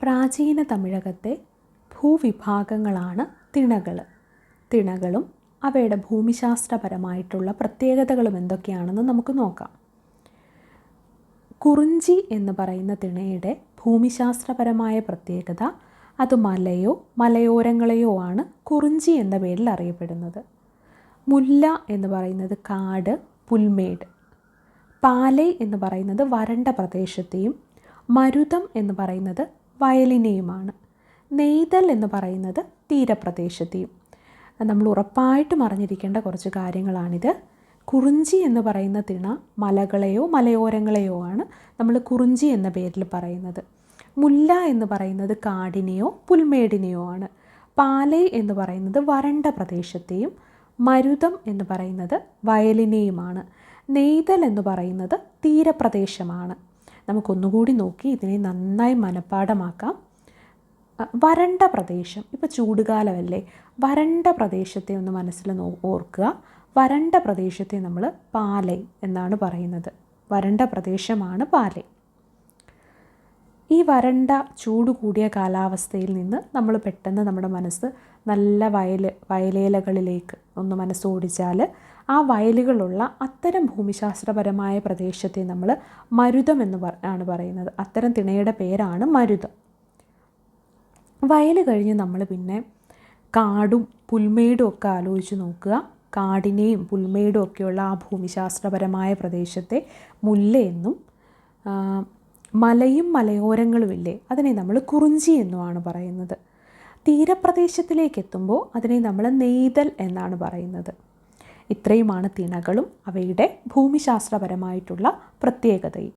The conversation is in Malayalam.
പ്രാചീന തമിഴകത്തെ ഭൂവിഭാഗങ്ങളാണ് തിണകൾ. തിണകളും അവയുടെ ഭൂമിശാസ്ത്രപരമായിട്ടുള്ള പ്രത്യേകതകളും എന്തൊക്കെയാണെന്ന് നമുക്ക് നോക്കാം. കുറിഞ്ചി എന്ന് പറയുന്ന തിണയുടെ ഭൂമിശാസ്ത്രപരമായ പ്രത്യേകത അത് മലയോ മലയോരങ്ങളെയോ ആണ് കുറിഞ്ചി എന്ന പേരിൽ അറിയപ്പെടുന്നത്. മുല്ല എന്ന് പറയുന്നത് കാട്, പുൽമേട്. പാലൈ എന്ന് പറയുന്നത് വരണ്ട പ്രദേശത്തെയും മരുതം എന്ന് പറയുന്നത് വയലിനെയുമാണ്. നെയ്തൽ എന്ന് പറയുന്നത് തീരപ്രദേശത്തെയും. നമ്മൾ ഉറപ്പായിട്ടും അറിഞ്ഞിരിക്കേണ്ട കുറച്ച് കാര്യങ്ങളാണിത്. കുറിഞ്ചി എന്ന് പറയുന്ന തിണ മലകളെയോ മലയോരങ്ങളെയോ ആണ് നമ്മൾ കുറിഞ്ചി എന്ന പേരിൽ പറയുന്നത്. മുല്ല എന്ന് പറയുന്നത് കാടിനെയോ പുൽമേടിനെയോ ആണ്. പാലൈ എന്ന് പറയുന്നത് വരണ്ട പ്രദേശത്തെയും മരുതം എന്ന് പറയുന്നത് വയലിനെയുമാണ്. നെയ്തൽ എന്ന് പറയുന്നത് തീരപ്രദേശമാണ്. നമുക്കൊന്നുകൂടി നോക്കി ഇതിനെ നന്നായി മനഃപ്പാഠമാക്കാം. വരണ്ട പ്രദേശം, ഇപ്പോൾ ചൂടുകാലമല്ലേ, വരണ്ട പ്രദേശത്തെ ഒന്ന് മനസ്സിൽ ഓർക്കുക. വരണ്ട പ്രദേശത്തെ നമ്മൾ പാലൈ എന്നാണ് പറയുന്നത്. വരണ്ട പ്രദേശമാണ് പാലൈ. ഈ വരണ്ട ചൂട് കൂടിയ കാലാവസ്ഥയിൽ നിന്ന് നമ്മൾ പെട്ടെന്ന് നമ്മുടെ മനസ്സ് നല്ല വയലേലകളിലേക്ക് ഒന്ന് മനസ്സോടിച്ചാൽ ആ വയലുകളുള്ള അത്തരം ഭൂമിശാസ്ത്രപരമായ പ്രദേശത്തെ നമ്മൾ മരുതം എന്ന് ആണ് പറയുന്നത്. അത്തരം തിണയുടെ പേരാണ് മരുതം. വയൽ കഴിഞ്ഞ് നമ്മൾ പിന്നെ കാടും പുൽമേടും ഒക്കെ ആലോചിച്ച് നോക്കുക. കാടിനെയും പുൽമേടും ഒക്കെയുള്ള ആ ഭൂമിശാസ്ത്രപരമായ പ്രദേശത്തെ മുല്ലയെന്നും മലയും മലയോരങ്ങളുമില്ലേ അതിനെ നമ്മൾ കുറിഞ്ചി എന്നുമാണ് പറയുന്നത്. തീരപ്രദേശത്തിലേക്ക് എത്തുമ്പോൾ അതിനെ നമ്മൾ നെയ്തൽ എന്നാണ് പറയുന്നത്. ഇത്രയുമാണ് തിണകളും അവയുടെ ഭൂമിശാസ്ത്രപരമായിട്ടുള്ള പ്രത്യേകതയും.